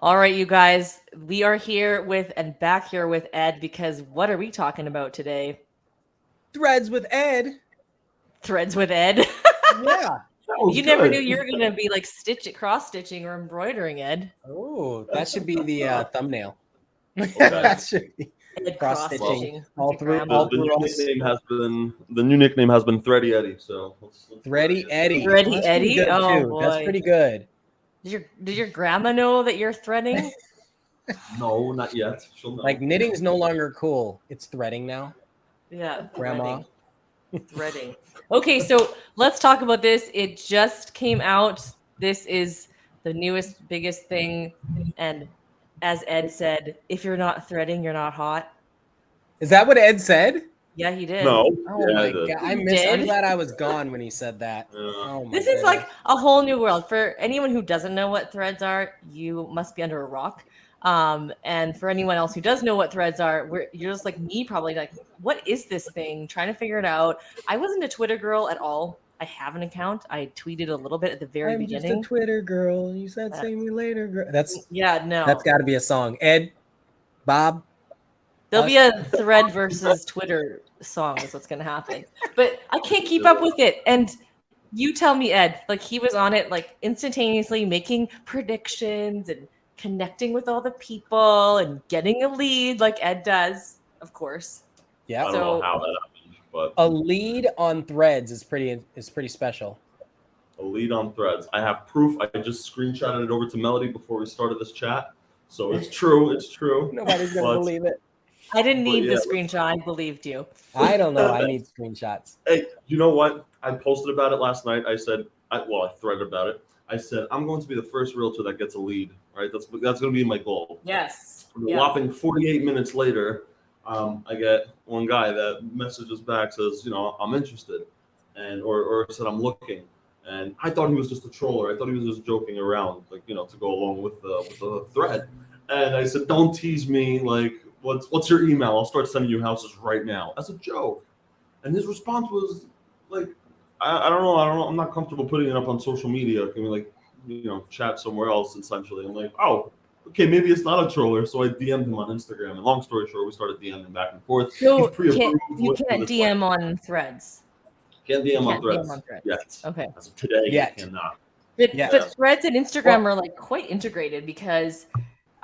All right, you guys, we are here with and back here with Ed because what are we talking about today? Threads with Ed. Threads with Ed. Yeah. That was You never knew good. you were going to be like cross stitching or embroidering, Ed. Oh, that should be the thumbnail. Okay. That should be Ed cross cross stitching stitching. all through The, all the through new us. nickname has been Thready Eddie. So let's Thready Eddie. Thready That's pretty Eddie? good Oh too. That's boy. pretty good. Did your grandma know that you're threading? No, not yet. She'll know. Like knitting's no longer cool. It's threading now. Yeah, Grandma. threading. Okay, so let's talk about this. It just came out. This is the newest, biggest thing. And as Ed said, if you're not threading, you're not hot. Is that what Ed said? Yeah, he did. No. Oh Yeah, my I did. god. You I'm did? glad I was gone when he said that. Yeah. Oh my This is goodness. like a whole new world. For anyone who doesn't know what threads are, you must be under a rock. And for anyone else who does know what threads are, you're just like me, probably like, what is this thing? Trying to figure it out. I wasn't a Twitter girl at all. I have an account. I tweeted a little bit at the very I'm just a beginning. Twitter girl. You said see me later, girl. That's No. got to be a song. Ed, Bob. There'll be a thread versus Twitter song is what's going to happen. But I can't keep up with it. And you tell me, Ed, like he was on it like instantaneously making predictions and connecting with all the people and getting a lead like Ed does, of course. Yeah. I don't know how that happened, but A lead on Threads is pretty special. a lead on Threads. I have proof. I just screenshotted it over to Melody before we started this chat. So it's true. It's true. Nobody's gonna But- believe it. I didn't need yeah, the screenshot. I believed you. I don't know. I need screenshots. Hey, you know what? I posted about it last night. I said, I threaded about it. I said, I'm going to be the first realtor that gets a lead, right? That's going to be my goal. Yes. A whopping 48 minutes later, I get one guy that messages back, says, I'm interested, and or said I'm looking, and I thought he was just a troller. I thought he was just joking around, like to go along with the thread. And I said, don't tease me, like what's your email? I'll start sending you houses right now as a joke. And his response was like, I don't know. I'm not comfortable putting it up on social media. Can we chat somewhere else? Essentially, I'm like, oh, okay, maybe it's not a troller. So I DM'd him on Instagram. And long story short, we started DMing back and forth. So He's you can't DM on Threads. Can't DM on Threads. DM on Threads. Yet. Okay. As of today, Yet. you cannot. But Threads and Instagram are like quite integrated because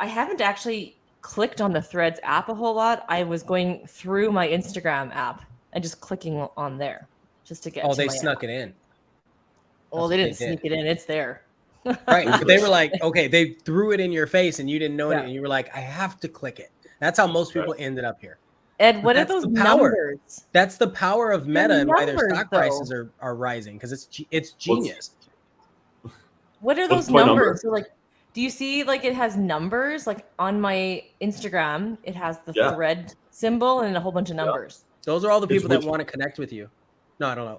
I haven't actually clicked on the Threads app a whole lot. I was going through my Instagram app and just clicking on there just to get. Oh, to they my snuck app. it in. Well, they didn't sneak it in. It's there. Right. But they were like, okay, they threw it in your face and you didn't know it. Yeah. And you were like, I have to click it. That's how most people ended up here. Ed, what are That's those the power. numbers? That's the power of Meta and why their numbers, stock prices are rising because it's genius. What are What's those my numbers? number? So like, do you see like it has numbers? Like on my Instagram, it has the thread symbol and a whole bunch of numbers. Those are all the people that want to connect with you. No, I don't know.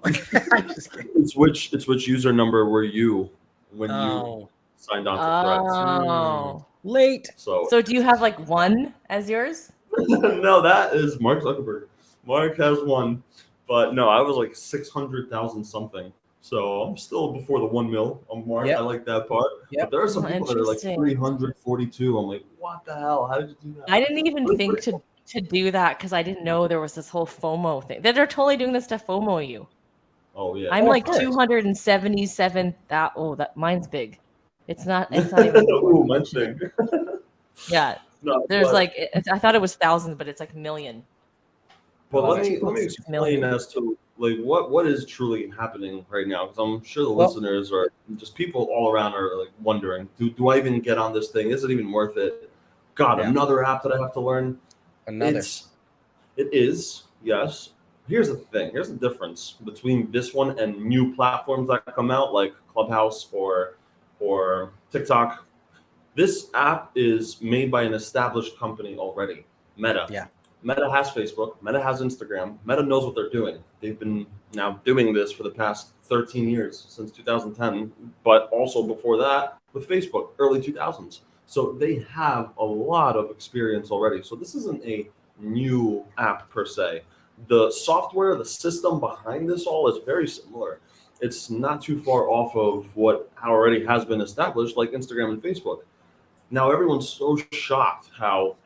I'm just kidding. It's which user number were you when you signed on to Threads? Oh, late. So do you have like one as yours? No, that is Mark Zuckerberg. Mark has one, but no, I was like 600,000 something. So I'm still before the 1 mil on Mark. I like that part. But there are some people that are like 342. I'm like, what the hell? How did you do that? I didn't even think to do that because I didn't know there was this whole FOMO thing. They're totally doing this to FOMO you. Oh yeah. I'm like 277. That mine's big. It's not even. Ooh, mine's big. Yeah. No, there's I thought it was thousands, but it's like million. But let me explain as to like what is truly happening right now, because I'm sure the listeners or just people all around are like wondering, do I even get on this thing? Is it even worth it? God, another app that I have to learn. It is, yes. Here's the thing. Here's the difference between this one and new platforms that come out like Clubhouse or TikTok. This app is made by an established company already, Meta. Yeah. Meta has Facebook. Meta has Instagram. Meta knows what they're doing. They've been now doing this for the past 13 years, since 2010, but also before that with Facebook, early 2000s. So they have a lot of experience already. So this isn't a new app per se. The software, the system behind this all is very similar. It's not too far off of what already has been established, like Instagram and Facebook. Now everyone's so shocked. How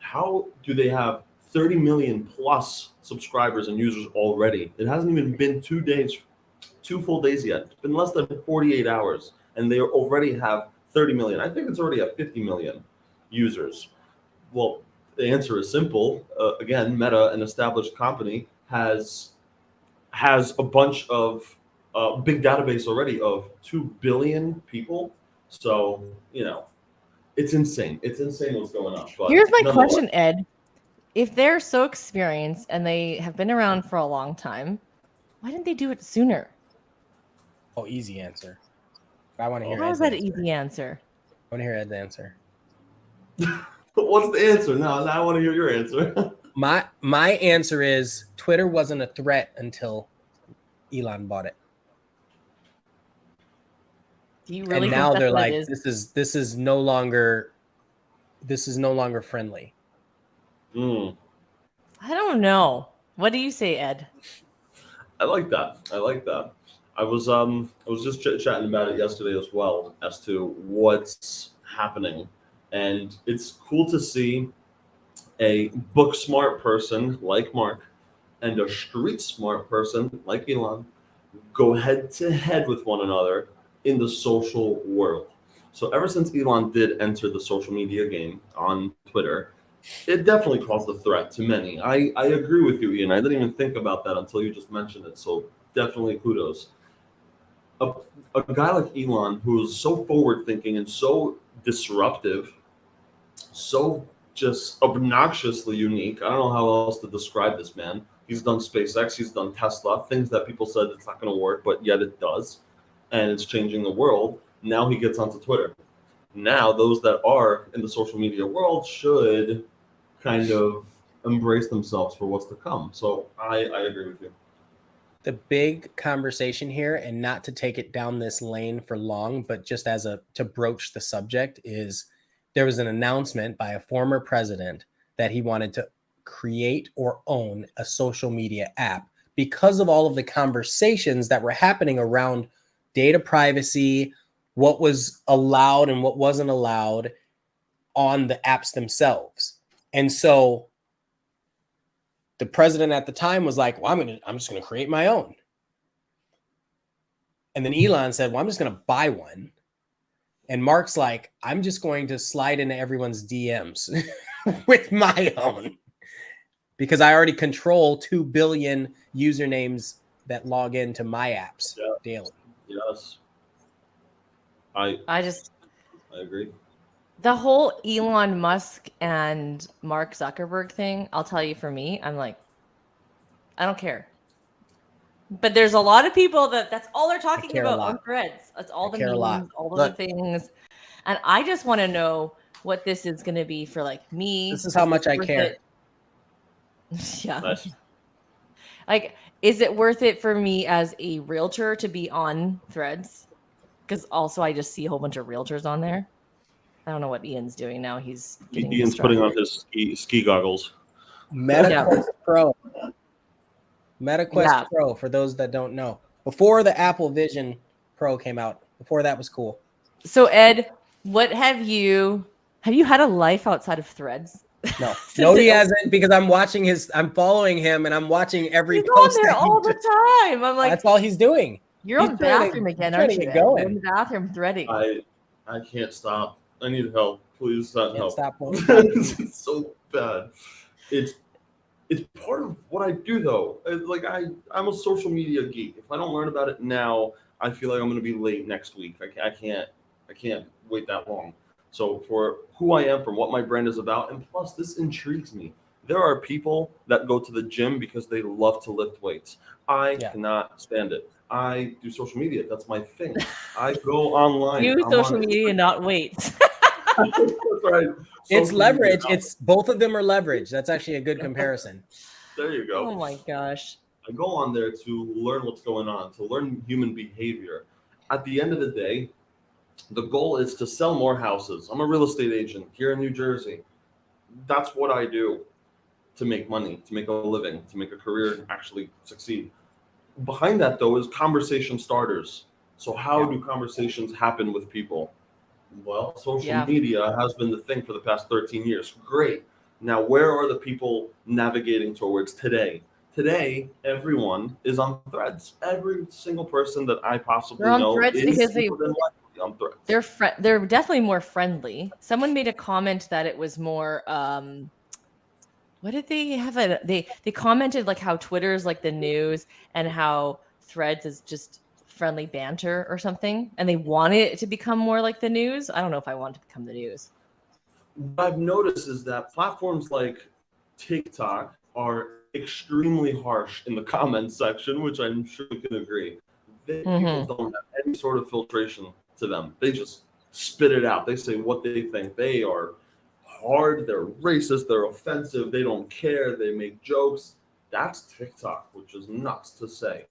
do they have 30 million plus subscribers and users already? It hasn't even been 2 days, 2 full days yet. It's been less than 48 hours, and they already have 30 million. I think it's already at 50 million users. Well, the answer is simple. Again, Meta, an established company, has a bunch of big database already of 2 billion people. So it's insane. It's insane what's going on. But Here's my nonetheless, question, Ed. If they're so experienced and they have been around for a long time, why didn't they do it sooner? Oh, easy answer. I want to hear How Ed's is that an answer. easy answer? I want to hear Ed's answer. what's the answer? Now I want to hear your answer. My answer is Twitter wasn't a threat until Elon bought it. Do you really And think now that's they're what like, it is? this is no longer friendly. Mm, I don't know. What do you say, Ed? I like that. I like that. I was just chatting about it yesterday as well as to what's happening, and it's cool to see a book smart person like Mark and a street smart person like Elon go head to head with one another in the social world. So ever since Elon did enter the social media game on Twitter, it definitely caused a threat to many. I agree with you, Ian. I didn't even think about that until you just mentioned it. So definitely kudos. A, a guy like Elon, who's so forward thinking and so disruptive, so just obnoxiously unique. I don't know how else to describe this man. He's done SpaceX, he's done Tesla, things that people said it's not going to work, but yet it does, and it's changing the world. Now he gets onto Twitter. Now those that are in the social media world should kind of embrace themselves for what's to come. So I agree with you. The big conversation here, and not to take it down this lane for long, but just to broach the subject, is there was an announcement by a former president that he wanted to create or own a social media app because of all of the conversations that were happening around data privacy, what was allowed and what wasn't allowed on the apps themselves. And so the president at the time was like, well, I'm just going to create my own. And then Elon said, well, I'm just going to buy one. And Mark's like, I'm just going to slide into everyone's DMs with my own because I already control 2 billion usernames that log into my apps daily. Yes. I agree. The whole Elon Musk and Mark Zuckerberg thing, I'll tell you, for me, I'm like, I don't care. But there's a lot of people that's all they're talking care a about lot. on Threads. That's all I the care a lot. memes, all of Look. the things. And I just want to know what this is going to be for like me. This is how much I worth care. it? Yeah. Nice. Like, is it worth it for me as a realtor to be on Threads? Because also I just see a whole bunch of realtors on there. I don't know what Ian's doing now. He's getting Ian's distracted. putting on his ski goggles. MetaQuest Pro. MetaQuest Yeah. Pro, for those that don't know. Before the Apple Vision Pro came out, before that was cool. So Ed, what have you had a life outside of Threads? No, Since no, he it- hasn't, because I'm following him and I'm watching every He's post on there that he all the does. time. I'm like, That's all he's doing. you're He's on trying to- bathroom again, trying aren't to you? get Ed? going. You're in the bathroom threading. I can't stop. I need help. Please send Can't help. stop, won't stop. It's so bad. It's part of what I do though. Like I'm a social media geek. If I don't learn about it now, I feel like I'm going to be late next week. I can't wait that long. So for who I am, from what my brand is about, and plus this intrigues me. There are people that go to the gym because they love to lift weights. I cannot stand it. I do social media. That's my thing. I go online. Use I'm social on media, not weights. That's right. It's Social leverage. media. It's both of them are leverage. That's actually a good comparison. There you go. Oh my gosh. I go on there to learn what's going on, to learn human behavior. At the end of the day, the goal is to sell more houses. I'm a real estate agent here in New Jersey. That's what I do to make money, to make a living, to make a career actually succeed. Behind that, though, is conversation starters. So, how do conversations happen with people? Well, social Yeah. media has been the thing for the past 13 years. Great. Now, where are the people navigating towards today? Today, everyone is on Threads. Every single person that I They're possibly on know Threads is because more than likely on Threads. they're definitely more friendly. Someone made a comment that it was more what did they have they commented like how Twitter's like the news and how Threads is just friendly banter or something, and they want it to become more like the news. I don't know if I want to become the news. What I've noticed is that platforms like TikTok are extremely harsh in the comments section, which I'm sure you can agree. People don't have any sort of filtration to them. They just spit it out. They say what they think. They are hard, they're racist, they're offensive, they don't care, they make jokes. That's TikTok, which is nuts to say.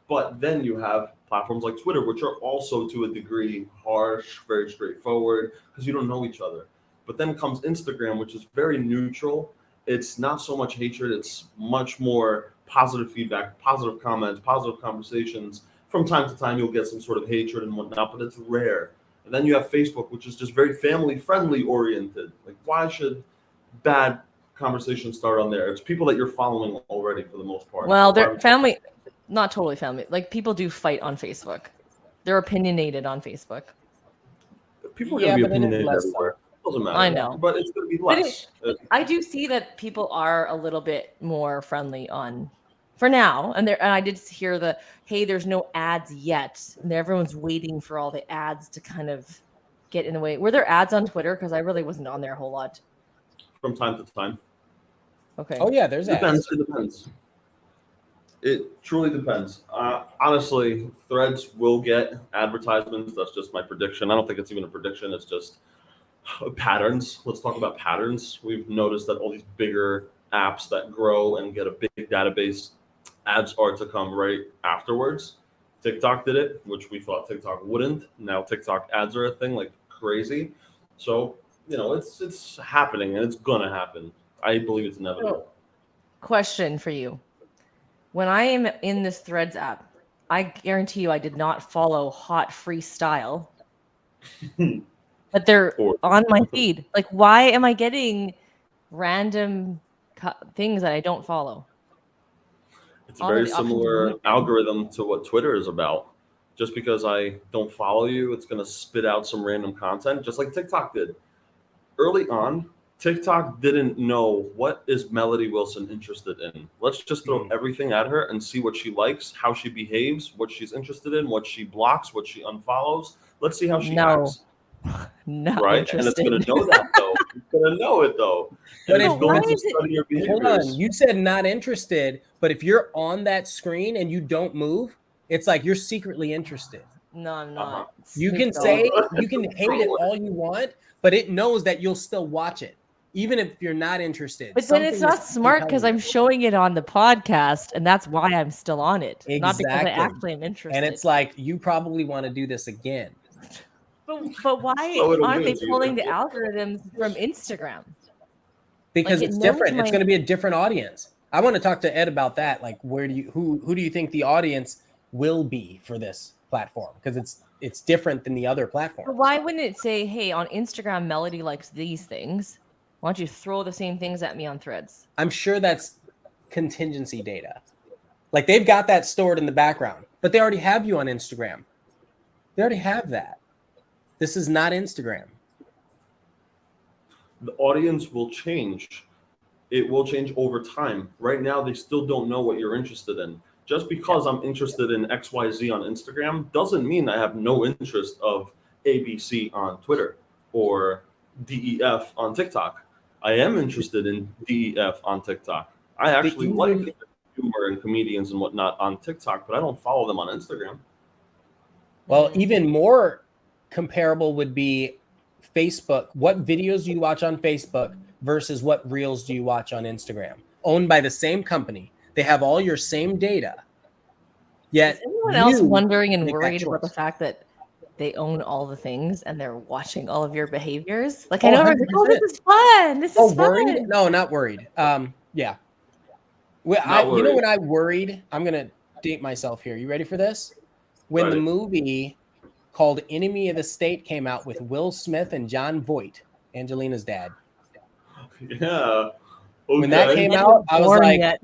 But then you have platforms like Twitter, which are also to a degree harsh, very straightforward, because you don't know each other. But then comes Instagram, which is very neutral. It's not so much hatred, it's much more positive feedback, positive comments, positive conversations. From time to time, you'll get some sort of hatred and whatnot, but it's rare. And then you have Facebook, which is just very family friendly oriented. Like, why should bad conversations start on there? It's people that you're following already for the most part. Well, So why they're would family, not totally family. Like people do fight on Facebook. They're opinionated on Facebook. people are going Yeah, to be but it is opinionated less everywhere? Doesn't matter. I know. But it's going to be But less. I do see that people are a little bit more friendly on for now. And I did hear the hey, there's no ads yet. And everyone's waiting for all the ads to kind of get in the way. Were there ads on Twitter? Because I really wasn't on there a whole lot. From time to time. Okay. Oh yeah, there's It depends. ads. It depends. It truly depends. Honestly, Threads will get advertisements. That's just my prediction. I don't think it's even a prediction. It's just patterns. Let's talk about patterns. We've noticed that all these bigger apps that grow and get a big database, ads are to come right afterwards. TikTok did it, which we thought TikTok wouldn't. Now TikTok ads are a thing like crazy. So, it's happening and it's gonna happen. I believe it's inevitable. Question for you. When I am in this Threads app, I guarantee you I did not follow Hot Freestyle, but they're Or on my feed. Like, why am I getting random things that I don't follow? it's a All of very the options are similar moving. algorithm to what Twitter is about. Just because I don't follow you, it's gonna spit out some random content, just like TikTok did. Early on, TikTok didn't know what is Melody Wilson interested in. Let's just throw Mhm. everything at her and see what she likes, how she behaves, what she's interested in, what she blocks, what she unfollows. Let's see how she No, acts, not right? And it's interested. going to know that though. It's going to know it though, and But it's if But why going to is it? study your hold on, behaviors. you said not interested, but if you're on that screen and you don't move, it's like you're secretly interested. No, I'm Uh-huh. not. You Snoop can Dogg. say you can hate it all you want, but it knows that you'll still watch it, even if you're not interested. But then it's Something is not smart because compelling I'm you. showing it on the podcast, and that's why I'm still on it, not because I Exactly. actually am interested. And it's like you probably want to do this again. But why So it'll aren't do they it to you. pulling the algorithms from Instagram? Because Like it it's knows different. It's my. going to be a different audience. I want to talk to Ed about that. Like, who do you think the audience will be for this platform? Because it's different than the other But platforms. why wouldn't it say, "Hey, on Instagram, Melody likes these things. Why don't you throw the same things at me on Threads?" I'm sure that's contingency data. Like they've got that stored in the background, but they already have you on Instagram. They already have that. This is not Instagram. The audience will change. It will change over time. Right now, they still don't know what you're interested in. Just because I'm interested in XYZ on Instagram doesn't mean I have no interest of ABC on Twitter or DEF on TikTok. I am interested in DEF on TikTok. I The actually like easy, humor and comedians and whatnot on TikTok, but I don't follow them on Instagram. well, Mm. even more comparable would be Facebook. What videos do you watch on Facebook versus what reels do you watch on Instagram? Owned by the same company. They have all your same data. Yet Is anyone else you wondering and make that worried about the choice. fact that they own all the things and they're watching all of your behaviors? Like I Oh, know everyone's like, "Oh, 100%. this is fun. This Oh, is worried? fun." No, not worried. Yeah. Well, Not you know worried. when I worried, I'm gonna date myself here. You ready for this? When the Ready. movie called Enemy of the State came out with Will Smith and John Voight, Angelina's dad. Yeah. When that Okay. came Ed out, I was born like, yet.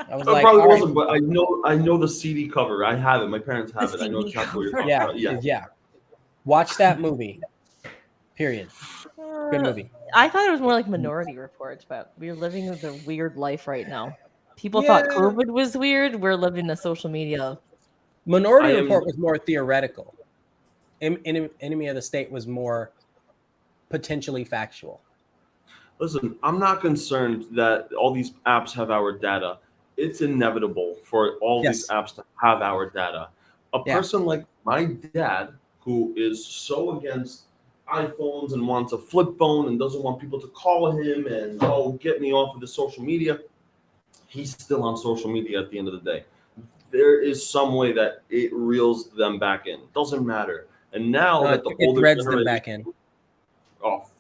I was I like, probably all right, wasn't, but I know the CD cover. I have it. My parents have The it. I know CD exactly what you're cover. talking yeah, about. Yeah. yeah. Watch that movie. Period. Good movie. I thought it was more like Minority Report, but we're living a weird life right now. People Yeah. thought COVID was weird. We're living a social media. Minority I am- Report was more theoretical. Enemy of the State was more potentially factual. Listen, I'm not concerned that all these apps have our data. It's inevitable for all these Yes. apps to have our data. A Yeah. person like my dad, who is so against iPhones and wants a flip phone and doesn't want people to call him and get me off of the social media, he's still on social media at the end of the day. There is some way that it reels them back in. Doesn't matter. And now that the it older threads them generation, back in.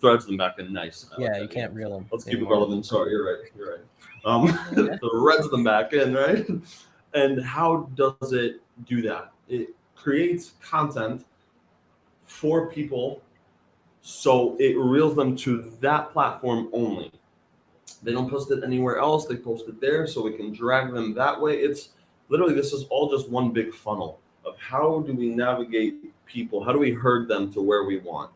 threads them back in. Nice. I like Yeah, that, you can't reel them. Let's keep it relevant. Sorry, you're right. You're right. Threads them back in, right? And how does it do that? It creates content for people, so it reels them to that platform only. They don't post it anywhere else. They post it there, so we can drag them that way. It's literally, this is all just one big funnel of how do we navigate people? How do we herd them to where we want?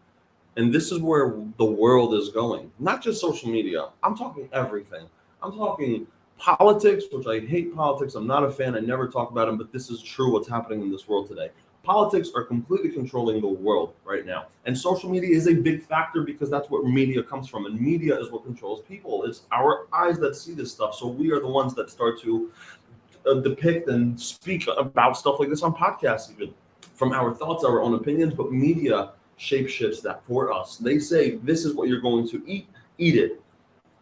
And this is where the world is going. Not just social media. I'm talking everything. I'm talking politics, which I hate politics. I'm not a fan. I never talk about them, but this is true what's happening in this world today. Politics are completely controlling the world right now. And social media is a big factor because that's where media comes from. And media is what controls people. It's our eyes that see this stuff. So we are the ones that start to depict and speak about stuff like this on podcasts, even from our thoughts, our own opinions. But media shapeshifts that for us. They say, this is what you're going to eat it,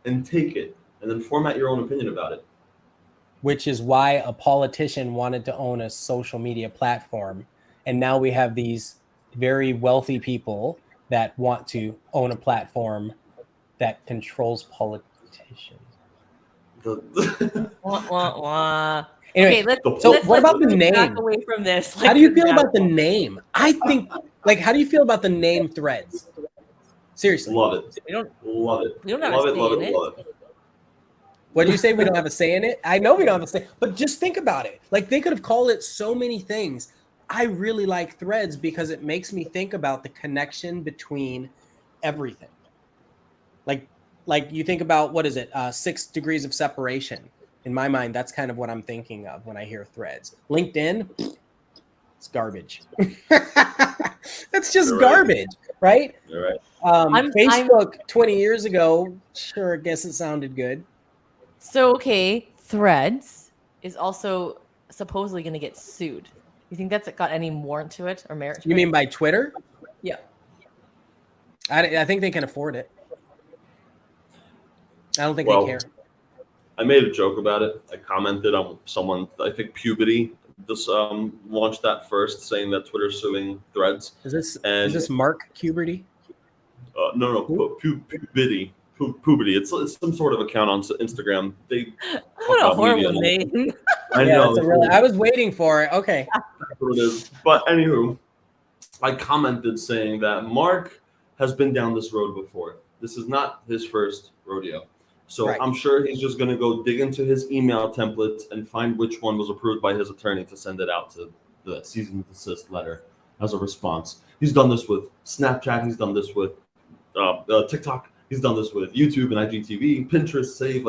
and take it, and then format your own opinion about it. Which is why a politician wanted to own a social media platform. And now we have these very wealthy people that want to own a platform that controls politicians. Wah, wah, wah. Anyway, Okay, what about the move back name? away from this. How do you feel about the name? I think, how do you feel about the name Threads? Seriously. Love it. We don't Love it. we don't have Love a it, say love in it, it. love it. What do you say? We don't have a say in it? I know we don't have a say, but just think about it. Like, they could have called it so many things. I really like Threads because it makes me think about the connection between everything. Like you think about, what is it? 6 degrees of separation. In my mind, that's kind of what I'm thinking of when I hear Threads. LinkedIn, it's garbage. That's just You're right. garbage, right? You're right. Facebook 20 years ago, sure, I guess it sounded good. So okay, Threads is also supposedly going to get sued. You think that's got any warrant to it or merit to You it? mean by Twitter? Yeah. I think they can afford it. I don't think Well, they care. I made a joke about it. I commented on someone, I think Puberty just launched that first, saying that Twitter's suing Threads. Is And this Mark Cuberty? no, Puberty. Puberty. It's some sort of account on Instagram. They talk What a about media. horrible name. I Yeah, know. I was waiting for it. Okay. That's what it is. But anywho, I commented saying that Mark has been down this road before. This is not his first rodeo. So Right. I'm sure he's just going to go dig into his email templates and find which one was approved by his attorney to send it out to the cease and desist letter as a response. He's done this with Snapchat. He's done this with TikTok. He's done this with YouTube and IGTV, Pinterest, Save.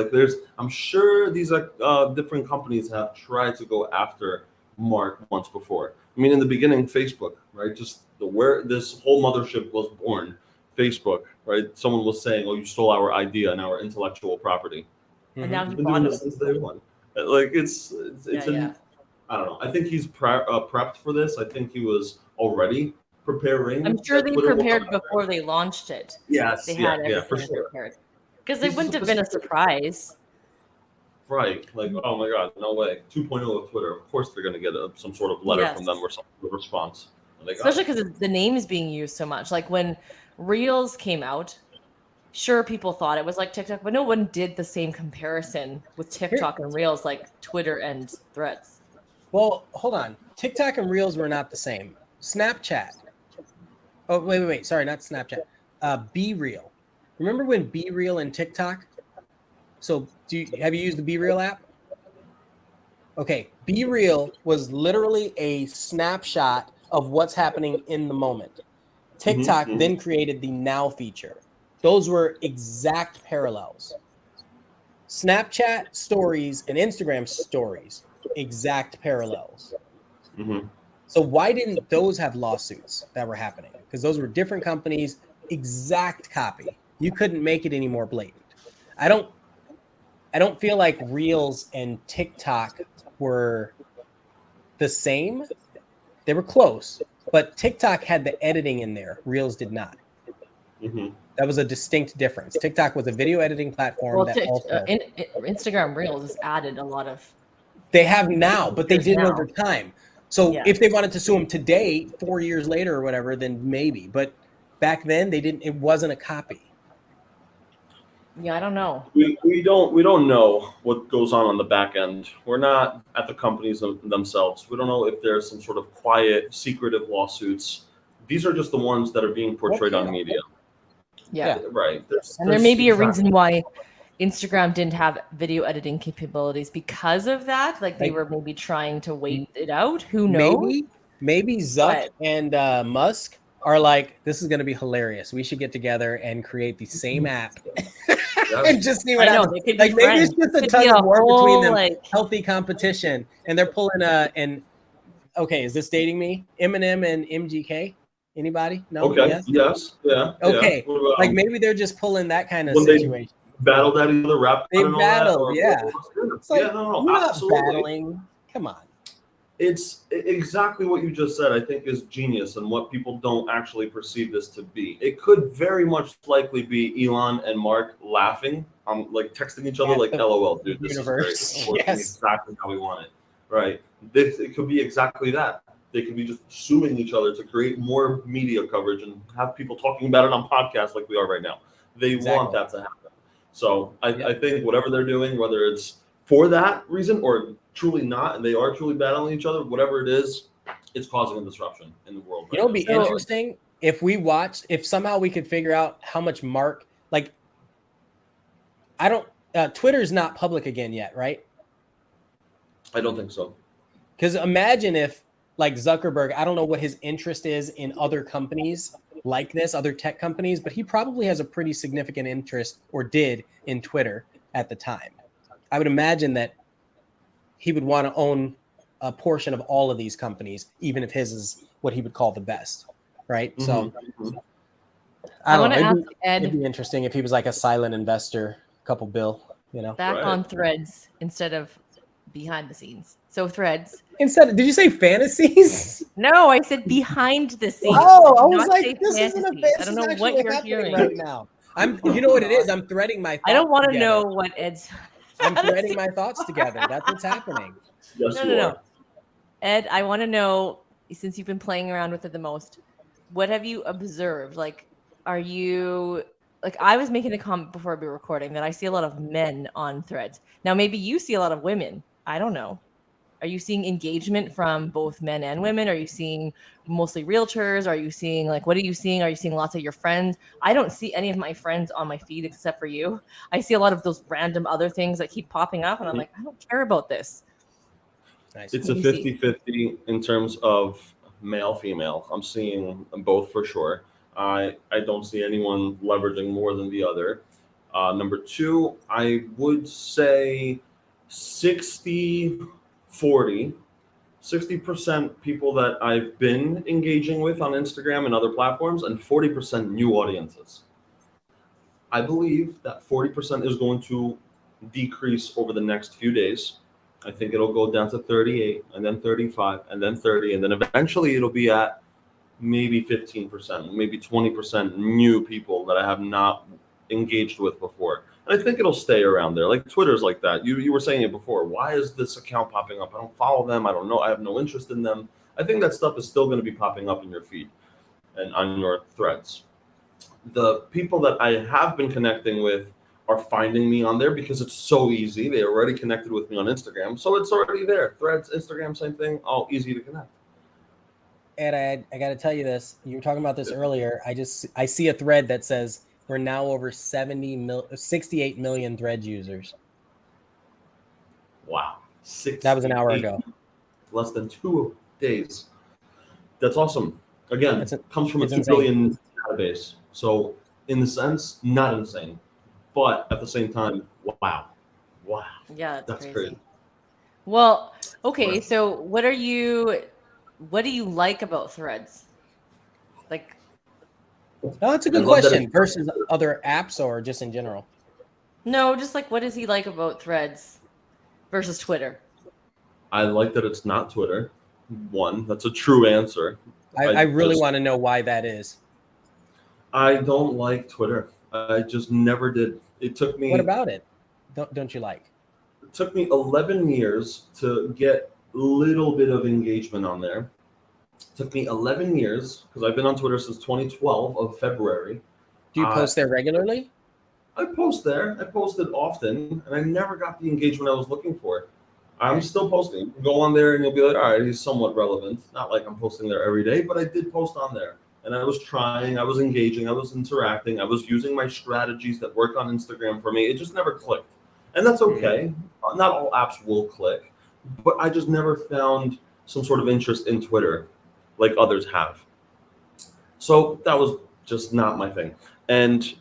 I'm sure these different companies have tried to go after Mark once before. I mean, in the beginning, Facebook, right? Just where this whole mothership was born, Facebook, right? Someone was saying, "Oh, you stole our idea and our intellectual property." And now He's he been bought doing it. this since day one. Like it's Yeah. I don't know. I think he's prepped for this. I think he was already preparing. I'm sure that they Twitter will prepared come after before they launched it. Yes, They had yeah, for everything sure. prepared. Because it He's wouldn't a have been a surprise. Right. Like, oh my God, no way. 2.0 of Twitter. Of course they're going to get some sort of letter from them or some sort of response. Like, Especially because the name is being used so much. Like when Reels came out, sure, people thought it was like TikTok, but no one did the same comparison with TikTok and Reels like Twitter and Threads. Well, hold on. TikTok and Reels were not the same. Snapchat. Oh, wait. Sorry, not Snapchat. Be Real. Remember when Be Real and TikTok? So have you used the Be Real app? Okay, Be Real was literally a snapshot of what's happening in the moment. TikTok then created the Now feature. Those were exact parallels. Snapchat stories and Instagram stories, exact parallels. Mm-hmm. So why didn't those have lawsuits that were happening? Because those were different companies, exact copy. You couldn't make it any more blatant. I don't feel like Reels and TikTok were the same. They were close, but TikTok had the editing in there. Reels did not. Mm-hmm. That was a distinct difference. TikTok was a video editing platform that also Instagram Reels has added a lot of. they have now, but they did it now. over time. So if they wanted to sue them today, 4 years later or whatever, then maybe. But back then they didn't. It wasn't a copy. Yeah, I don't know. We don't know what goes on the back end. We're not at the companies themselves. We don't know if there's some sort of quiet, secretive lawsuits. These are just the ones that are being portrayed on media. Yeah. Right. And there may be a reason why Instagram didn't have video editing capabilities because of that. Like they were maybe trying to wait it out. Who knows? Maybe Zuck and Musk are like, this is going to be hilarious. We should get together and create the same app and just see what happens. Like maybe it's just a tug of war between them, healthy competition, and they're pulling okay, is this dating me? Eminem and MGK? Anybody? No? Okay. Yes. Yeah. Okay. Yeah. Like maybe they're just pulling that kind of situation. Battled at each other, rap. They battled, yeah. It's like, no, absolutely. Not battling. Come on. It's exactly what you just said. I think is genius, and what people don't actually perceive this to be. It could very much likely be Elon and Mark laughing, like texting each other, like "LOL, dude, this universe. is great. It's working exactly how we want it." Right? It could be exactly that. They could be just suing each other to create more media coverage and have people talking about it on podcasts like we are right now. They want that to happen. So I think whatever they're doing, whether it's for that reason or truly not, and they are truly battling each other, whatever it is, it's causing a disruption in the world. You know, it'd be interesting if we watched, if somehow we could figure out how much Mark, like, I don't, Twitter's not public again yet, right? I don't think so. Because imagine if, like, Zuckerberg, I don't know what his interest is in other companies like this, other tech companies, but he probably has a pretty significant interest, or did, in Twitter at the time. I would imagine that he would want to own a portion of all of these companies, even if his is what he would call the best, right? So I don't know. It'd be interesting if he was like a silent investor, a couple bill, you know. Back on Threads instead of behind the scenes. So Threads. Did you say fantasies? No, I said behind the scenes. Oh, I was like, this isn't a fantasy. I don't know what you're hearing right now. You know what it is? I'm threading my thoughts I don't want to together. know what Ed's. I'm threading my thoughts together. That's what's happening. Yes, no. Ed, I want to know, since you've been playing around with it the most, what have you observed? Like, are you like, I was making a comment before we were recording that I see a lot of men on Threads. Now, maybe you see a lot of women. I don't know. Are you seeing engagement from both men and women? Are you seeing mostly realtors? Are you seeing, like, what are you seeing? Are you seeing lots of your friends? I don't see any of my friends on my feed except for you. I see a lot of those random other things that keep popping up, and I'm like, I don't care about this. Nice. It's a 50-50 in terms of male, female. I'm seeing both for sure. I don't see anyone leveraging more than the other. Number two, I would say 60-40. 60% people that I've been engaging with on Instagram and other platforms, and 40% new audiences. I believe that 40% is going to decrease over the next few days. I think it'll go down to 38, and then 35, and then 30, and then eventually it'll be at maybe 15%, maybe 20% new people that I have not engaged with before. And I think it'll stay around there. Like Twitter's like that. You were saying it before. Why is this account popping up? I don't follow them. I don't know. I have no interest in them. I think that stuff is still going to be popping up in your feed and on your threads. The people that I have been connecting with are finding me on there because it's so easy. They already connected with me on Instagram, so it's already there. Threads, Instagram, same thing, all easy to connect. Ed, I got to tell you this. You were talking about this earlier. I see a thread that says we're now over 68 million thread users. Wow. That was an hour ago. Less than 2 days. That's awesome. Again, comes from a 2 insane. billion database. So in the sense, not insane. But at the same time, wow. Wow. Yeah, That's crazy. Well, okay, so what do you like about threads? Like, oh, that's a good question. Versus other apps or just in general? No, just like what does he like about threads versus Twitter? I like that it's not Twitter. One, that's a true answer. I really want to know why that is. I don't like Twitter. I just never did. It took me. What about it? Don't you like? It took me 11 years to get a little bit of engagement on there. It took me 11 years because I've been on Twitter since 2012 of February. Do you post there regularly? I post there. I posted often, and I never got the engagement I was looking for. I'm still posting. You can go on there and you'll be like, all right, he's somewhat relevant. Not like I'm posting there every day, but I did post on there. And I was trying, I was engaging, I was interacting, I was using my strategies that work on Instagram for me. It just never clicked. And that's okay. Not all apps will click, but I just never found some sort of interest in Twitter like others have. So that was just not my thing. And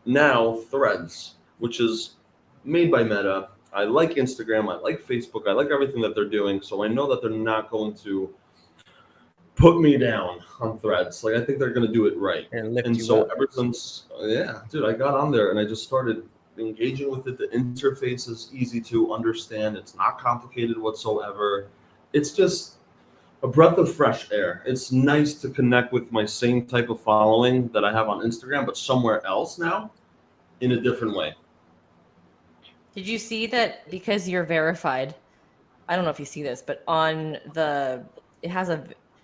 now Threads, which is made by Meta. I like Instagram. I like Facebook. I like everything that they're doing. So I know that they're not going to put me down on Threads. Like I think they're going to do it right. And so ever since, dude, I got on there and I just started engaging with it. The interface is easy to understand. It's not complicated whatsoever. It's just a breath of fresh air. It's nice to connect with my same type of following that I have on Instagram, but somewhere else now in a different way. Did you see that because you're verified? I don't know if you see this, but on it has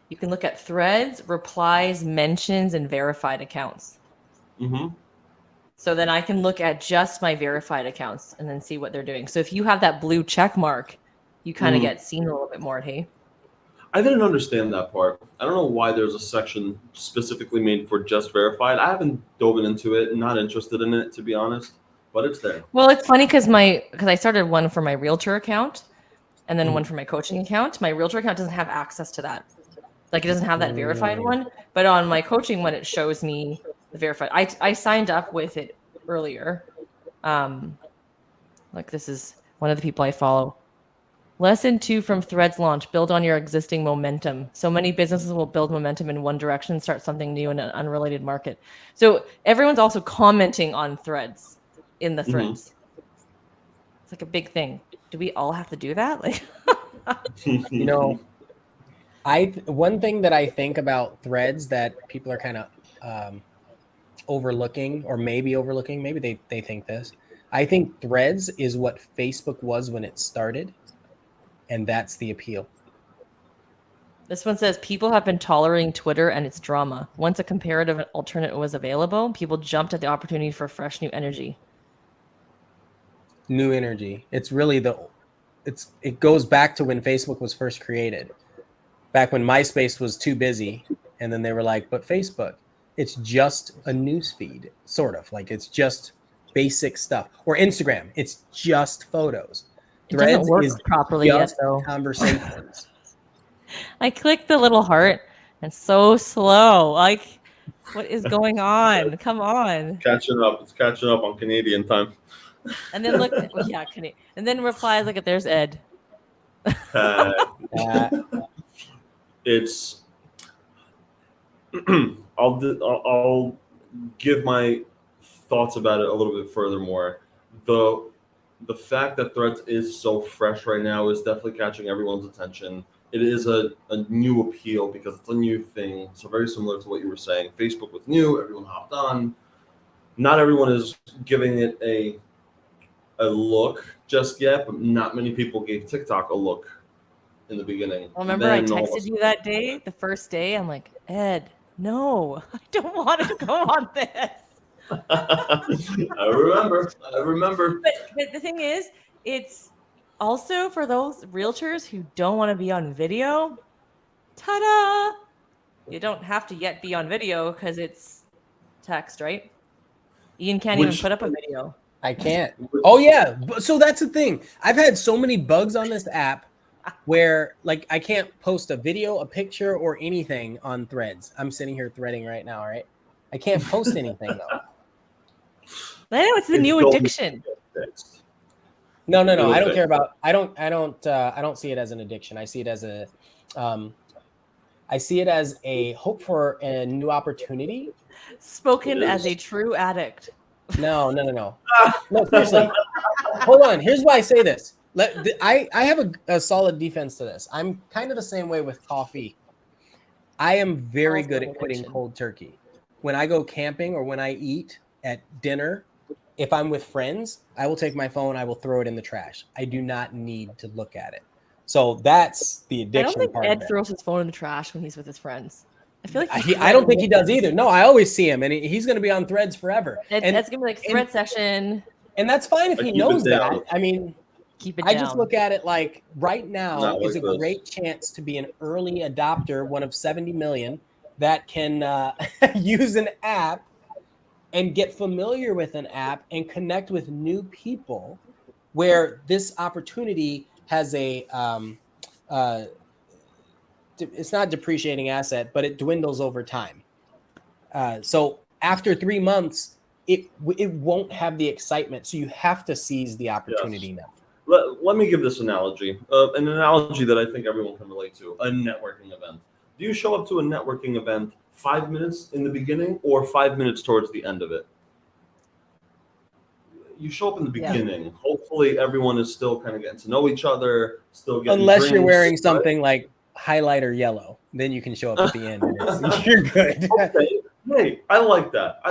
you can look at threads, replies, mentions, and verified accounts. Mm-hmm. So then I can look at just my verified accounts and then see what they're doing. So if you have that blue check mark, you kind of get seen a little bit more, hey? I didn't understand that part. I don't know why there's a section specifically made for just verified. I haven't dove into it. Not interested in it, to be honest, but it's there. Well, it's funny because I started one for my Realtor account and then one for my coaching account. My Realtor account doesn't have access to that. Like it doesn't have that verified one, but on my coaching one, it shows me the verified. I signed up with it earlier. Like this is one of the people I follow. Lesson 2 from Threads launch: build on your existing momentum. So many businesses will build momentum in one direction, start something new in an unrelated market. So everyone's also commenting on Threads in the threads. It's like a big thing. Do we all have to do that? Like, one thing that I think about Threads that people are kind of overlooking, or maybe overlooking, maybe they think this. I think Threads is what Facebook was when it started, and that's the appeal. This one says people have been tolerating Twitter and its drama. Once a comparative alternative was available, people jumped at the opportunity for fresh new energy. New energy. It's really it goes back to when Facebook was first created. Back when MySpace was too busy, and then they were like, but Facebook, it's just a news feed, sort of. Like it's just basic stuff. Or Instagram, it's just photos. Threads doesn't work properly yet, though. Conversations. I clicked the little heart, and so slow. Like, what is going on? Come on. Catching up. It's catching up on Canadian time. And then look, Canadian. And then replies like, "There's Ed." It's. I'll give my thoughts about it a little bit furthermore. The fact that Threads is so fresh right now is definitely catching everyone's attention. It is a new appeal because it's a new thing. So very similar to what you were saying. Facebook was new, everyone hopped on. Not everyone is giving it a look just yet, but not many people gave TikTok a look in the beginning. Well, remember I texted you that day, the first day? I'm like, Ed, no, I don't want to go on this. I remember. But the thing is, it's also for those realtors who don't want to be on video. Ta-da! You don't have to yet be on video because it's text, right? Ian can't even put up a video. I can't. Oh yeah. So that's the thing. I've had so many bugs on this app where like I can't post a video, a picture, or anything on Threads. I'm sitting here threading right now, right? I can't post anything though. I know it's the new addiction. No. I don't care about. I don't see it as an addiction. I see it as a hope for a new opportunity. Spoken as a true addict. No. No, seriously. Hold on. Here's why I say this. I have a solid defense to this. I'm kind of the same way with coffee. I am very good at quitting cold turkey. When I go camping or when I eat at dinner, if I'm with friends, I will take my phone, I will throw it in the trash. I do not need to look at it. So that's the addiction I don't think part Ed of it. throws his phone in the trash when he's with his friends. I feel like I don't think he does either. No, I always see him, and he's going to be on Threads forever. That's going to be like thread session. And that's fine if he knows that. I mean, keep it I down. just look at it like right now is a great chance to be an early adopter, one of 70 million that can use an app and get familiar with an app and connect with new people, where this opportunity has a it's not depreciating asset, but it dwindles over time. So after 3 months, it won't have the excitement. So you have to seize the opportunity now. Let me give this analogy, an analogy that I think everyone can relate to, a networking event. Do you show up to a networking event 5 minutes in the beginning or 5 minutes towards the end of it? You show up in the beginning. Yeah. Hopefully everyone is still kind of getting to know each other, still getting Unless drinks, you're wearing something like highlighter yellow, then you can show up at the end. You're good. Okay. Hey, I like that.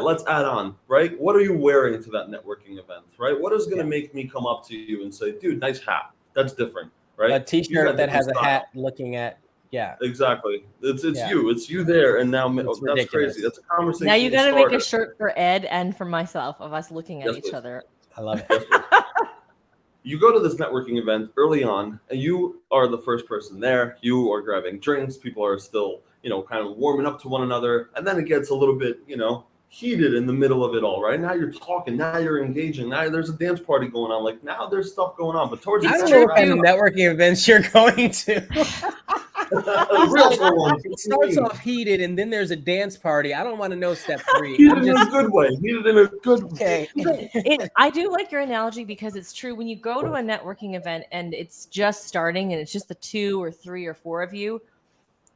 Let's add on, right? What are you wearing to that networking event, right? What is going to make me come up to you and say, dude, nice hat? That's different, right? A t-shirt that has a hat looking at, yeah. Exactly. It's you. It's you there. And now that's ridiculous. Crazy. That's a conversation. Now you got to make a shirt for Ed and for myself of us looking at each other. I love it. You go to this networking event early on, and you are the first person there. You are grabbing drinks. People are still, kind of warming up to one another. And then it gets a little bit, heated in the middle of it all, right? Now you're talking. Now you're engaging. Now there's a dance party going on. Like now there's stuff going on. But towards the end, I don't know what kind of networking events you're going to. It starts off heated, and then there's a dance party. I don't want to know step 3. Heated in a good way. Okay. I do like your analogy because it's true. When you go to a networking event and it's just starting and it's just the 2 or 3 or 4 of you,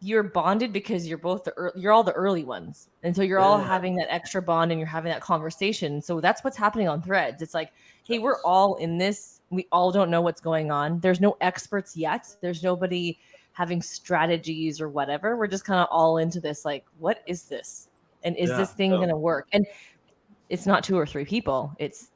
you're bonded because you're all the early ones. And so you're all having that extra bond and you're having that conversation. So that's what's happening on Threads. It's like, hey, we're all in this. We all don't know what's going on. There's no experts yet. There's nobody having strategies or whatever. We're just kind of all into this. Like, what is this? And is this thing going to work? And it's not 2 or 3 people. It's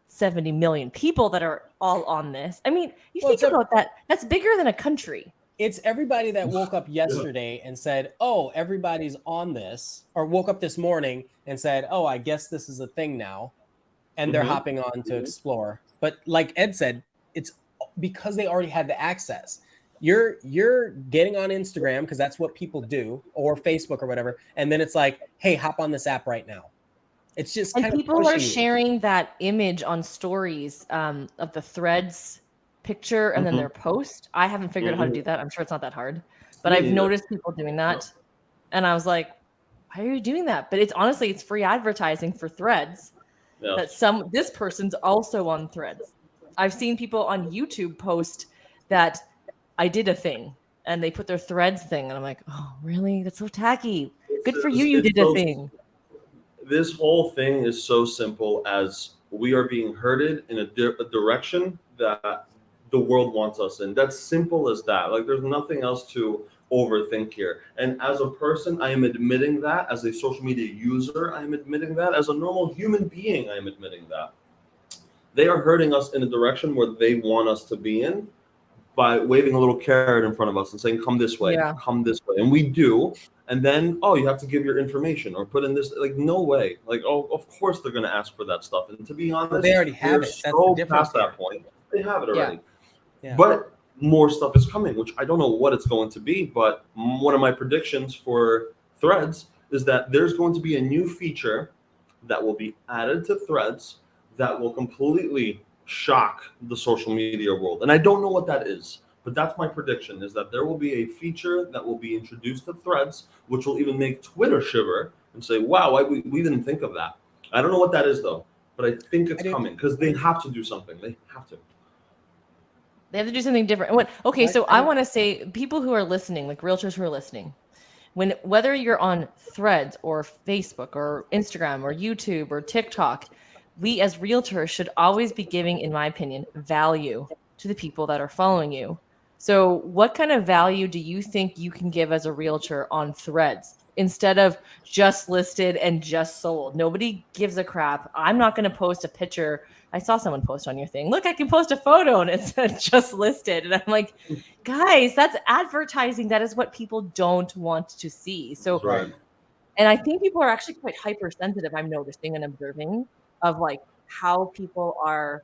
70 million people that are all on this. I mean, you think about that. That's bigger than a country. It's everybody that woke up yesterday and said, oh, everybody's on this, or woke up this morning and said, oh, I guess this is a thing now. And they're hopping on to explore. But like Ed said, it's because they already had the access. You're getting on Instagram because that's what people do, or Facebook or whatever. And then it's like, hey, hop on this app right now. It's just and people are sharing that image on stories of the Threads picture and then their post. I haven't figured out how to do that. I'm sure it's not that hard, but I've noticed people doing that. And I was like, why are you doing that? But it's free advertising for Threads that this person's also on Threads. I've seen people on YouTube post that I did a thing and they put their Threads thing. And I'm like, oh, really? That's so tacky. Good for you. You did a thing. This whole thing is so simple as we are being herded in a direction that the world wants us in. That's simple as that. Like there's nothing else to overthink here. And as a person, I am admitting that. As a social media user, I am admitting that. As a normal human being, I am admitting that. They are herding us in a direction where they want us to be in by waving a little carrot in front of us and saying, come this way, come this way. And we do. And then, you have to give your information or put in this. Like, no way. Like, of course they're going to ask for that stuff. And to be honest, they already have it. That's so the difference past that point. They have it already. Yeah. But more stuff is coming, which I don't know what it's going to be, but one of my predictions for Threads is that there's going to be a new feature that will be added to Threads that will completely shock the social media world. And I don't know what that is, but that's my prediction, is that there will be a feature that will be introduced to Threads, which will even make Twitter shiver and say, wow, we didn't think of that. I don't know what that is, though, but I think it's coming because they have to do something. They have to. They have to do something different. Okay, so I want to say, people who are listening, like realtors who are listening, whether you're on Threads or Facebook or Instagram or YouTube or TikTok, we as realtors should always be giving, in my opinion, value to the people that are following you. So what kind of value do you think you can give as a realtor on Threads instead of just listed and just sold? Nobody gives a crap. I'm not going to post a picture. I saw someone post on your thing, look, I can post a photo and it said just listed. And I'm like, guys, that's advertising. That is what people don't want to see. So, Right. and I think people are actually quite hypersensitive, I'm noticing and observing, of like how people are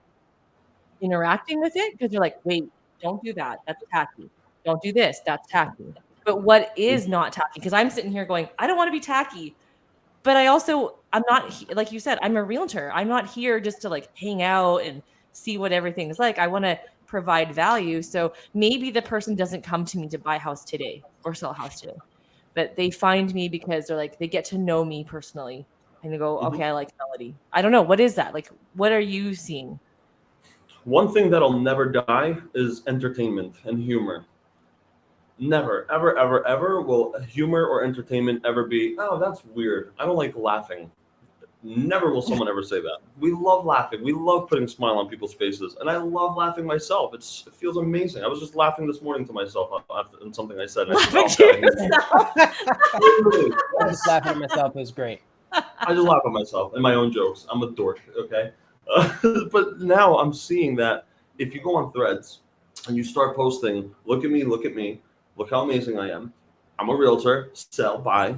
interacting with it, because they're like, wait, don't do that. That's tacky. Don't do this. That's tacky. But what is not tacky? Because I'm sitting here going, I don't want to be tacky. But I'm not, like you said, I'm a realtor. I'm not here just to like hang out and see what everything is like. I want to provide value. So maybe the person doesn't come to me to buy a house today or sell a house today, but they find me because they're like, they get to know me personally and they go, okay, I like Melody. I don't know. What is that? Like, what are you seeing? One thing that'll never die is entertainment and humor. Never, ever, ever, ever will humor or entertainment ever be, oh, that's weird. I don't like laughing. Never will someone ever say that. We love laughing. We love putting a smile on people's faces. And I love laughing myself. It feels amazing. I was just laughing this morning to myself after something I said. Laughing to yourself. I'm just laughing at myself. It was great. I just laugh at myself and my own jokes. I'm a dork, okay? But now I'm seeing that if you go on Threads and you start posting, look at me, look how amazing I am. I'm a realtor, sell, buy,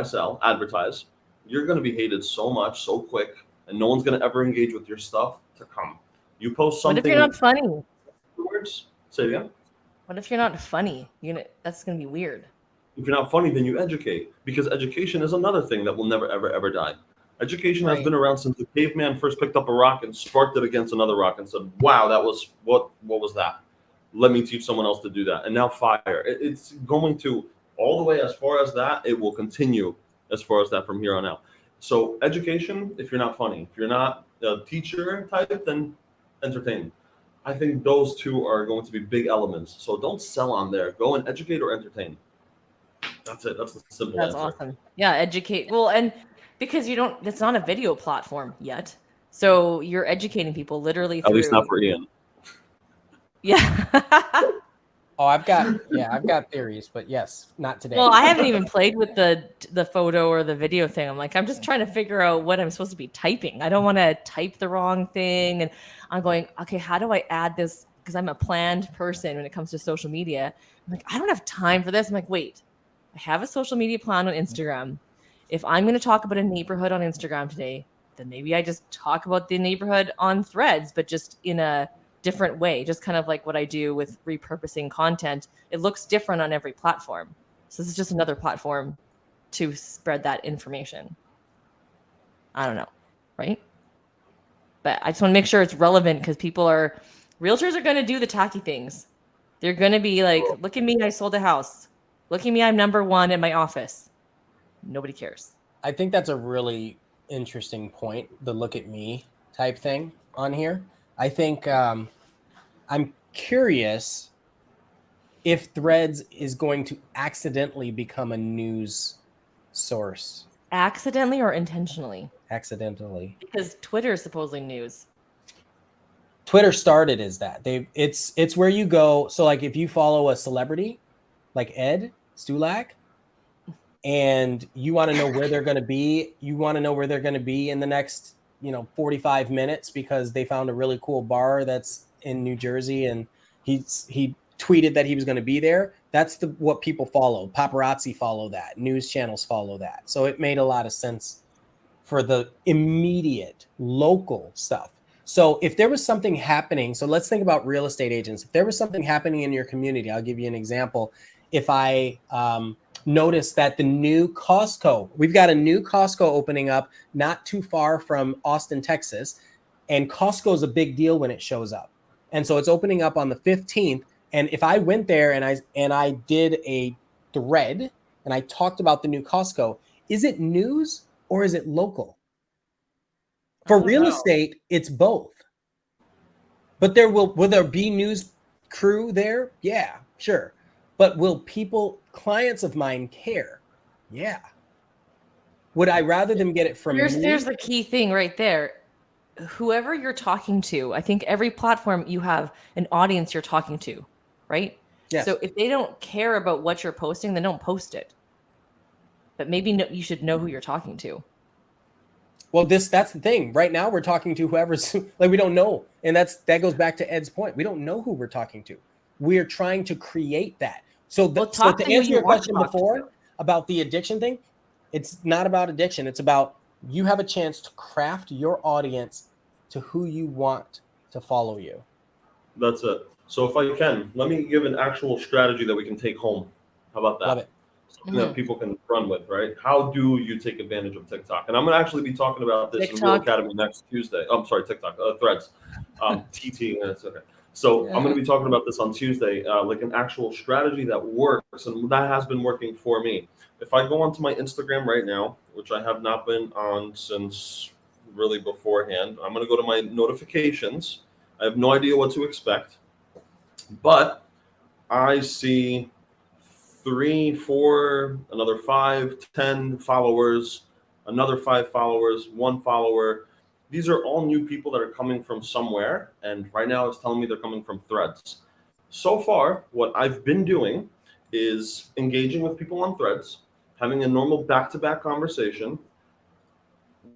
sell, advertise. You're going to be hated so much, so quick, and no one's going to ever engage with your stuff to come. You post something. What if you're not funny? Afterwards, say it again. What if you're not funny? That's going to be weird. If you're not funny, then you educate, because education is another thing that will never, ever, ever die. Education has been around since the caveman first picked up a rock and sparked it against another rock and said, wow, that was what was that? Let me teach someone else to do that. And now fire. It's going to all the way as far as that. It will continue as far as that from here on out. So education, if you're not funny, if you're not a teacher type, then entertain. I think those two are going to be big elements. So don't sell on there. Go and educate or entertain. That's it. That's the simple answer. That's awesome. Yeah, educate. Well, and because it's not a video platform yet. So you're educating people literally through. At least not for Ian. Yeah. Oh, I've got theories, but yes, not today. Well, I haven't even played with the photo or the video thing. I'm just trying to figure out what I'm supposed to be typing. I don't want to type the wrong thing. And I'm going, okay, how do I add this? Because I'm a planned person when it comes to social media. I'm like, I don't have time for this. I'm like, wait, I have a social media plan on Instagram. If I'm going to talk about a neighborhood on Instagram today, then maybe I just talk about the neighborhood on Threads, but just in a different way, just kind of like what I do with repurposing content. It looks different on every platform. So this is just another platform to spread that information. I don't know, right? But I just want to make sure it's relevant, because realtors are going to do the tacky things. They're going to be like, look at me, I sold a house. Look at me, I'm number one in my office. Nobody cares. I think that's a really interesting point, the look at me type thing on here. I think I'm curious if Threads is going to accidentally become a news source. Accidentally or intentionally? Accidentally. Because Twitter is supposedly news. Twitter started as that. It's where you go. So like if you follow a celebrity like Ed Stulak, and you want to know where they're going to be, in the next 45 minutes because they found a really cool bar that's in New Jersey, and he tweeted that he was going to be there. That's what people follow. Paparazzi follow that. News channels follow that. So it made a lot of sense for the immediate local stuff. So if there was something happening, so let's think about real estate agents. If there was something happening in your community, I'll give you an example. If I noticed that the new Costco, we've got a new Costco opening up not too far from Austin, Texas, and Costco is a big deal when it shows up. And so it's opening up on the 15th. And if I went there and I did a thread and I talked about the new Costco, is it news or is it local? For real estate, it's both. But will there be news crew there? Yeah, sure. But will clients of mine care? Yeah. Would I rather them get it from me? There's the key thing right there. Whoever you're talking to, I think every platform you have an audience you're talking to, right? Yes. So if they don't care about what you're posting, then don't post it. But maybe you should know who you're talking to. Well, that's the thing. Right now, we're talking to whoever's like we don't know, and that goes back to Ed's point. We don't know who we're talking to. We're trying to create that. So, so to answer your question before about the addiction thing, it's not about addiction. It's about you have a chance to craft your audience to who you want to follow you. That's it. So if I can, let me give an actual strategy that we can take home. How about that? Love it. Something that people can run with, right? How do you take advantage of TikTok? And I'm going to actually be talking about this in Real Academy next Tuesday. Oh, I'm sorry, TikTok, Threads, TT. That's okay. So I'm going to be talking about this on Tuesday, like an actual strategy that works, and that has been working for me. If I go onto my Instagram right now, which I have not been on since really beforehand, I'm going to go to my notifications. I have no idea what to expect, but I see 3, 4, another 5, 10 followers, another 5 followers, 1 follower. These are all new people that are coming from somewhere. And right now it's telling me they're coming from Threads. So far, what I've been doing is engaging with people on Threads, having a normal back-to-back conversation.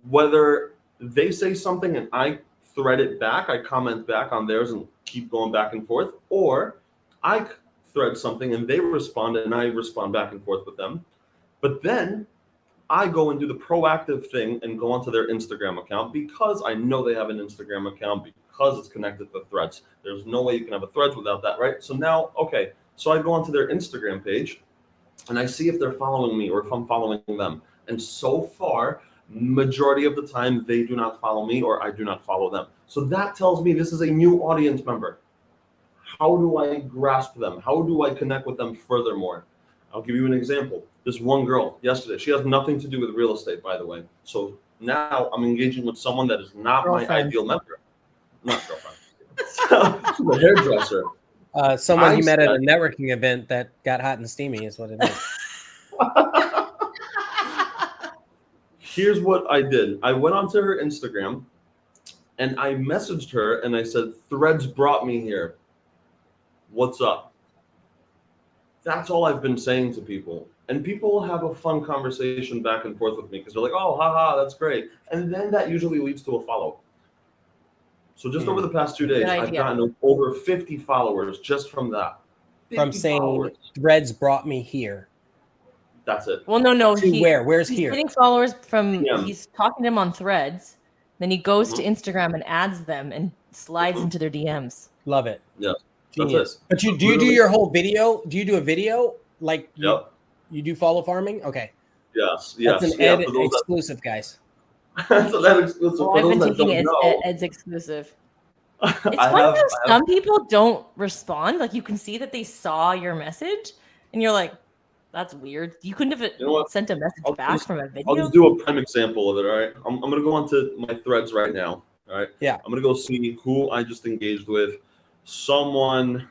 Whether they say something and I thread it back, I comment back on theirs and keep going back and forth, or I thread something and they respond and I respond back and forth with them. But then I go and do the proactive thing and go onto their Instagram account because I know they have an Instagram account because it's connected to Threads. There's no way you can have a Threads without that, right? So now, okay, so I go onto their Instagram page and I see if they're following me or if I'm following them. And so far, majority of the time, they do not follow me or I do not follow them. So that tells me this is a new audience member. How do I grasp them? How do I connect with them furthermore? I'll give you an example. This one girl yesterday, she has nothing to do with real estate, by the way. So now I'm engaging with someone that is not my ideal member. Not girlfriend. She's a hairdresser. Someone you met at a networking event that got hot and steamy is what it is. Here's what I did. I went onto her Instagram and I messaged her and I said, Threads brought me here. What's up? That's all I've been saying to people. And people have a fun conversation back and forth with me because they're like, oh, haha, that's great. And then that usually leads to a follow. So just over the past 2 days, I've gotten over 50 followers just from that. From saying Threads brought me here. That's it. Well, no. Where's he's here? getting followers from, he's talking to them on Threads. Then he goes to Instagram and adds them and slides into their DMs. Love it. Yeah. Genius. But do you do your whole video? Do you do a video like you do follow farming? Okay. Yes. That's an Ed exclusive, guys. That's an Ed exclusive. I've been thinking it's Ed's exclusive. It's funny how some people don't respond. Like you can see that they saw your message, and you're like, "That's weird." You couldn't have sent a message back from a video. I'll just do a prime example of it. All right, I'm gonna go onto my Threads right now. All right. Yeah. I'm gonna go see who I just engaged with. Someone,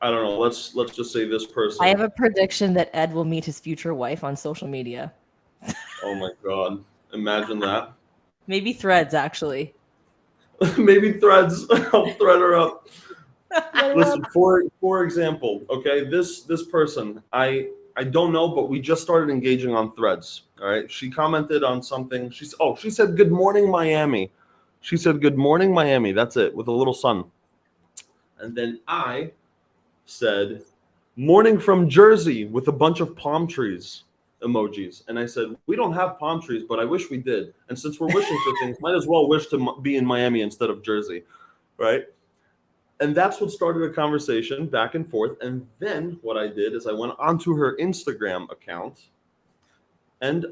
I don't know. Let's just say this person. I have a prediction that Ed will meet his future wife on social media. Oh my God! Imagine that. Maybe Threads, actually. Maybe Threads. I'll thread her up. Listen, for example, okay, this person, I don't know, but we just started engaging on Threads. All right. She commented on something. She said, "Good morning, Miami." She said, "Good morning, Miami." That's it, with a little sun. And then I said, "Morning from Jersey," with a bunch of palm trees. emojis. And I said, we don't have palm trees, but I wish we did. And since we're wishing for things, might as well wish to be in Miami instead of Jersey, right? And that's what started a conversation back and forth. And then what I did is I went onto her Instagram account and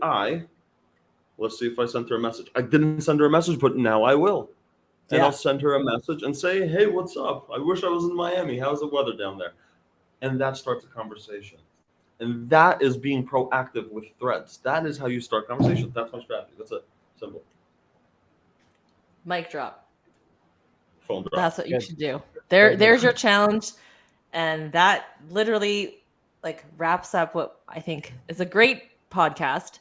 let's see if I sent her a message. I didn't send her a message, but now I will. And I'll send her a message and say, hey, what's up? I wish I was in Miami. How's the weather down there? And that starts a conversation. And that is being proactive with threads. That is how you start conversations. That's my strategy. That's it. Simple. Mic drop. Phone drop. That's what you should do. There's your challenge. And that literally like wraps up what I think is a great podcast.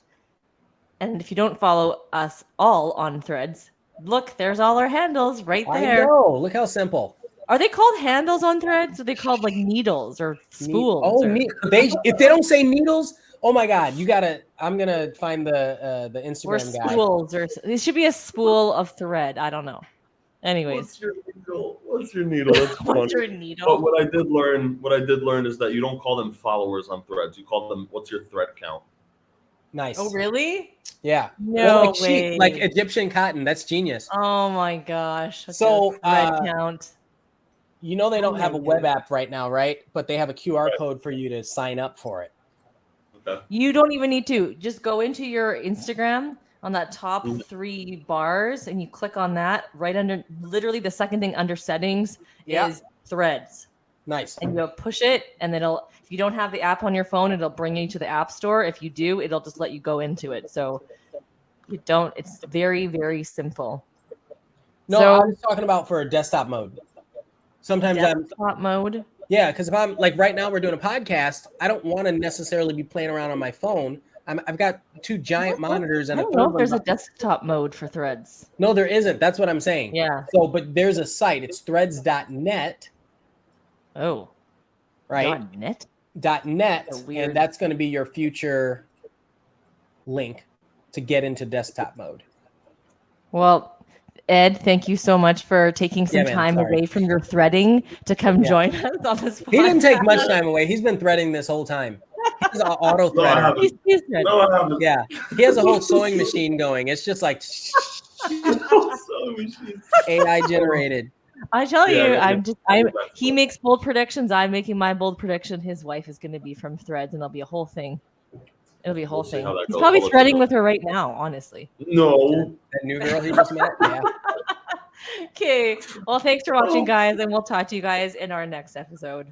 And if you don't follow us all on Threads, look, there's all our handles right there. I know. Look how simple. Are they called handles on Threads? Or are they called like needles or spools? If they don't say needles, oh my God, I'm gonna find the Instagram guy. Spools, or it should be a spool of thread. I don't know. Anyways, what's your needle? What's your needle? That's funny. What's your needle? But what I did learn is that you don't call them followers on Threads. You call them, what's your thread count? Nice. Oh, really? Yeah. No way. Like Egyptian cotton. That's genius. Oh my gosh. So thread count. You know they don't have a web app right now, right? But they have a QR code for you to sign up for it. Okay. You don't even need to. Just go into your Instagram on that top 3 bars and you click on that right under, literally the second thing under settings is threads. Nice. And you'll push it and then if you don't have the app on your phone, it'll bring you to the app store. If you do, it'll just let you go into it. So it's very, very simple. No, I was talking about for a desktop mode. Sometimes desktop mode. Yeah, because if I'm like right now we're doing a podcast, I don't want to necessarily be playing around on my phone. I've got 2 giant monitors and I don't know if there's a desktop mode for Threads. No, there isn't. That's what I'm saying. Yeah. So, but there's a site. It's threads.net. Oh. Right. .net. .net, and that's going to be your future link to get into desktop mode. Well, Ed, thank you so much for taking some time away from your threading to come join us on this podcast. He didn't take much time away. He's been threading this whole time. He's an auto threader. No, I haven't. Yeah, he has a whole sewing machine going. It's just like AI generated. I tell you, he makes bold predictions. I'm making my bold prediction. His wife is going to be from Threads, and it'll be a whole thing. It'll be a whole thing. He's probably threading with her right now, honestly. No. That new girl he just met? Yeah. Okay. Well, thanks for watching, guys, and we'll talk to you guys in our next episode.